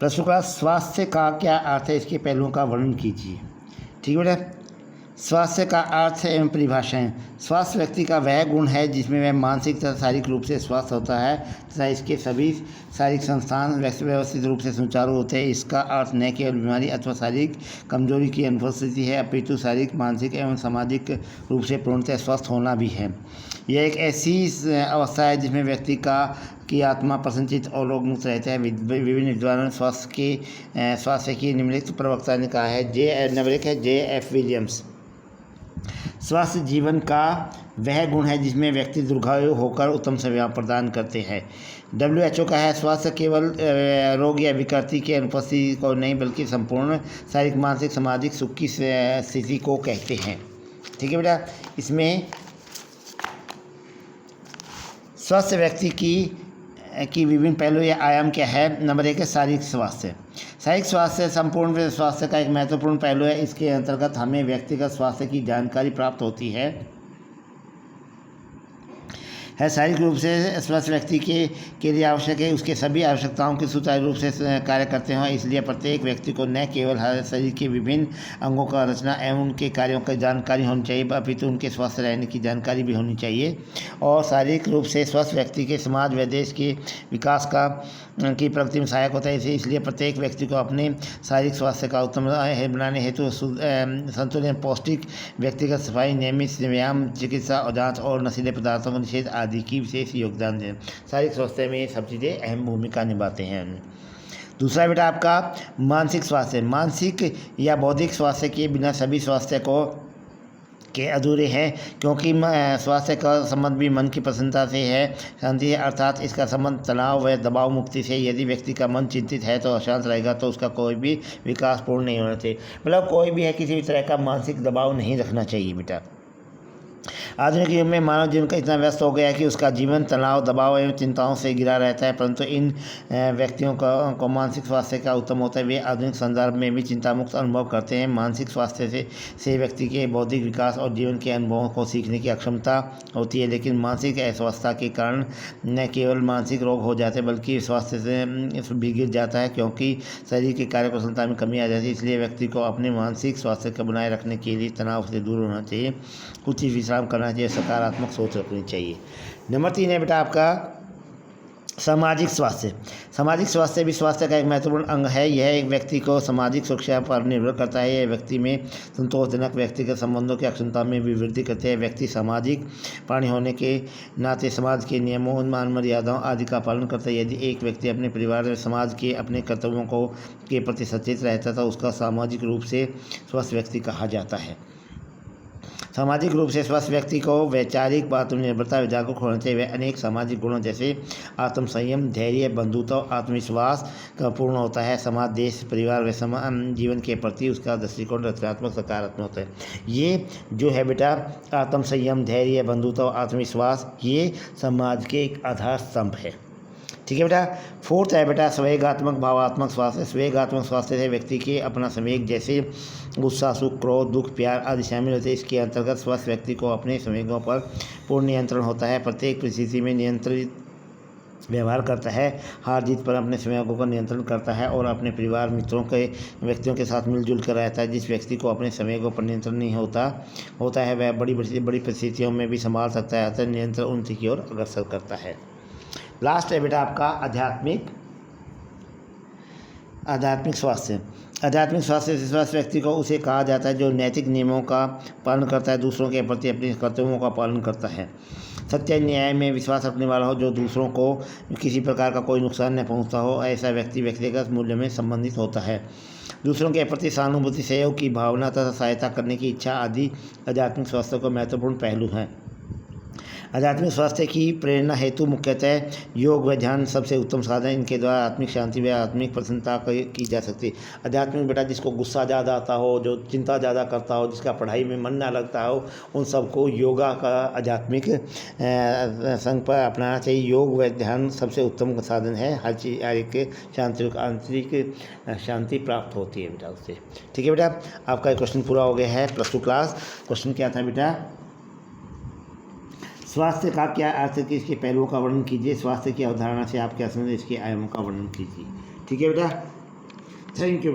प्रश्न का स्वास्थ्य का क्या अर्थ है, इसके पहलुओं का वर्णन कीजिए। ठीक है बेटा। स्वास्थ्य का अर्थ एवं परिभाषाएं। स्वास्थ्य व्यक्ति का वह गुण है जिसमें वह मानसिक तथा शारीरिक रूप से स्वस्थ होता है तथा इसके सभी शारीरिक संस्थान व्यवस्थित रूप से सुचारू होते हैं। इसका अर्थ न केवल बीमारी अथवा शारीरिक कमजोरी की अनुपस्थिति है, अपितु शारीरिक, मानसिक एवं सामाजिक रूप से पूर्णतः स्वस्थ होना भी है। यह एक ऐसी अवस्था है जिसमें व्यक्ति की आत्मा प्रसन्नचित्त और रोग मुक्त रहता है। विभिन्न विद्वानों ने स्वास्थ्य की निम्नलिखित प्रवक्ता ने कहा है। J.F. विलियम्स। स्वास्थ्य जीवन का वह गुण है जिसमें व्यक्ति दीर्घायु होकर उत्तम सेवा प्रदान करते हैं। WHO का है, स्वास्थ्य केवल रोग या विकृति की अनुपस्थिति को नहीं बल्कि संपूर्ण शारीरिक, मानसिक, सामाजिक सुख की स्थिति को कहते हैं। ठीक है बेटा। इसमें स्वस्थ व्यक्ति की विभिन्न पहलू या आयाम क्या है। नंबर 1 है शारीरिक स्वास्थ्य। शारीरिक स्वास्थ्य संपूर्ण स्वास्थ्य का एक महत्वपूर्ण पहलू है। इसके अंतर्गत हमें व्यक्तिगत स्वास्थ्य की जानकारी प्राप्त होती है। शारीरिक रूप से स्वस्थ व्यक्ति के लिए आवश्यक है उसके सभी आवश्यकताओं के सुचारू रूप से कार्य करते हैं। इसलिए प्रत्येक व्यक्ति को न केवल शरीर के विभिन्न अंगों का रचना एवं उनके कार्यों की जानकारी होनी चाहिए, अपितु उनके स्वस्थ रहने की जानकारी भी होनी चाहिए। और शारीरिक रूप से स्वस्थ व्यक्ति के समाज व देश के विकास की प्रगति में सहायक होता है। इसलिए प्रत्येक व्यक्ति को अपने शारीरिक स्वास्थ्य का उत्तम बनाने हेतु संतुलित, पौष्टिक, व्यक्तिगत सफाई, नियमित व्यायाम, चिकित्सा और जाँच और नशीले पदार्थों का निषेध आदि की विशेष योगदान दें। शारीरिक स्वास्थ्य में ये सब चीज़ें अहम भूमिका निभाते हैं। दूसरा बेटा आपका मानसिक स्वास्थ्य। मानसिक या बौद्धिक स्वास्थ्य के बिना सभी स्वास्थ्य के अधूरे हैं, क्योंकि स्वास्थ्य का संबंध भी मन की प्रसन्नता से है, शांति है, अर्थात इसका संबंध तनाव व दबाव मुक्ति से। यदि व्यक्ति का मन चिंतित है तो अशांत रहेगा तो उसका कोई भी विकास पूर्ण नहीं होना चाहिए। मतलब कोई भी है किसी भी तरह का मानसिक दबाव नहीं रखना चाहिए बेटा। आधुनिक युग में मानव जीवन का इतना व्यस्त हो गया है कि उसका जीवन तनाव, दबाव एवं चिंताओं से घिरा रहता है, परंतु इन व्यक्तियों को मानसिक स्वास्थ्य का उत्तम होता है। वे आधुनिक संदर्भ में भी चिंतामुक्त अनुभव करते हैं। मानसिक स्वास्थ्य से व्यक्ति के बौद्धिक विकास और जीवन के अनुभवों को सीखने की अक्षमता होती है। लेकिन मानसिक अस्वस्थता के कारण न केवल मानसिक रोग हो जाते बल्कि स्वास्थ्य से भी गिर जाता है, क्योंकि शरीर की कार्यकुशलता में कमी आ जाती है। इसलिए व्यक्ति को अपने मानसिक स्वास्थ्य को बनाए रखने के लिए तनाव से दूर होना चाहिए, कुछ विश्राम करना चाहिए, सकारात्मक सोच रखनी चाहिए। नंबर 3 है बेटा आपका सामाजिक स्वास्थ्य। सामाजिक स्वास्थ्य भी स्वास्थ्य का एक महत्वपूर्ण अंग है। यह एक व्यक्ति को सामाजिक सुरक्षा पर निर्भर करता है। यह व्यक्ति में संतोषजनक व्यक्तिगत संबंधों की अक्षमता में भी वृद्धि करते हैं। व्यक्ति सामाजिक प्राणी होने के नाते समाज के नियमों, मान मर्यादाओं आदि का पालन करता है। यदि एक व्यक्ति अपने परिवार और समाज के अपने कर्तव्यों के प्रति सचेत रहता है तो उसका सामाजिक रूप से स्वस्थ व्यक्ति कहा जाता है। सामाजिक रूप से स्वस्थ व्यक्ति को वैचारिक आत्मनिर्भरता जागरूक होना चाहिए। वह अनेक सामाजिक गुणों जैसे आत्मसंयम, धैर्य, बंधुत्व, आत्मविश्वास का पूर्ण होता है। समाज, देश, परिवार व जीवन के प्रति उसका दृष्टिकोण रचनात्मक, सकारात्मक होता है। ये जो है बेटा आत्मसंयम, धैर्य, बंधुत्व, आत्मविश्वास, ये समाज के एक आधार स्तंभ है। ठीक है बेटा। 4th है बेटा संवेगात्मक भावात्मक स्वास्थ्य। संवेगात्मक स्वास्थ्य से व्यक्ति के अपना संवेग जैसे गुस्सा, सुख, क्रोध, दुख, प्यार आदि शामिल होते हैं। इसके अंतर्गत स्वस्थ व्यक्ति को अपने संवेगों पर पूर्ण नियंत्रण होता है। प्रत्येक परिस्थिति में नियंत्रित व्यवहार करता है, हार जीत पर अपने संवेगों का नियंत्रण करता है और अपने परिवार, मित्रों के व्यक्तियों के साथ मिलजुल कर रहता है। जिस व्यक्ति को अपने संवेगों पर नियंत्रण नहीं होता है वह बड़ी परिस्थितियों में भी संभाल सकता है, अतः नियंत्रण उन्नति की ओर अग्रसर करता है। लास्ट है बेटा आपका आध्यात्मिक स्वास्थ्य। आध्यात्मिक स्वास्थ्य से स्वस्थ व्यक्ति को उसे कहा जाता है जो नैतिक नियमों का पालन करता है, दूसरों के प्रति अपने कर्तव्यों का पालन करता है, सत्य न्याय में विश्वास रखने वाला हो, जो दूसरों को किसी प्रकार का कोई नुकसान न पहुंचता हो। ऐसा व्यक्ति व्यक्तिगत मूल्य में संबंधित होता है। दूसरों के प्रति सहानुभूति, सहयोग की भावना तथा सहायता करने की इच्छा आदि आध्यात्मिक स्वास्थ्य को महत्वपूर्ण पहलू हैं। आध्यात्मिक स्वास्थ्य की प्रेरणा हेतु मुख्यतः योग व ध्यान सबसे उत्तम साधन। इनके द्वारा आत्मिक शांति व आत्मिक प्रसन्नता की जा सकती है। आध्यात्मिक बेटा जिसको गुस्सा ज़्यादा आता हो, जो चिंता ज़्यादा करता हो, जिसका पढ़ाई में मन ना लगता हो, उन सबको योगा का आध्यात्मिक संग पर अपनाना चाहिए। योग व ध्यान सबसे उत्तम साधन है। हर चीज़ एक शांति, आंतरिक शांति प्राप्त होती है बेटा उससे। ठीक है बेटा, आपका क्वेश्चन पूरा हो गया है प्लस 2 क्लास। क्वेश्चन क्या था बेटा? स्वास्थ्य का क्या अर्थ है कि इसके पहलुओं का वर्णन कीजिए। स्वास्थ्य की अवधारणा से आप क्या समझे, इसके आयामों का वर्णन कीजिए। ठीक है बेटा। Thank you.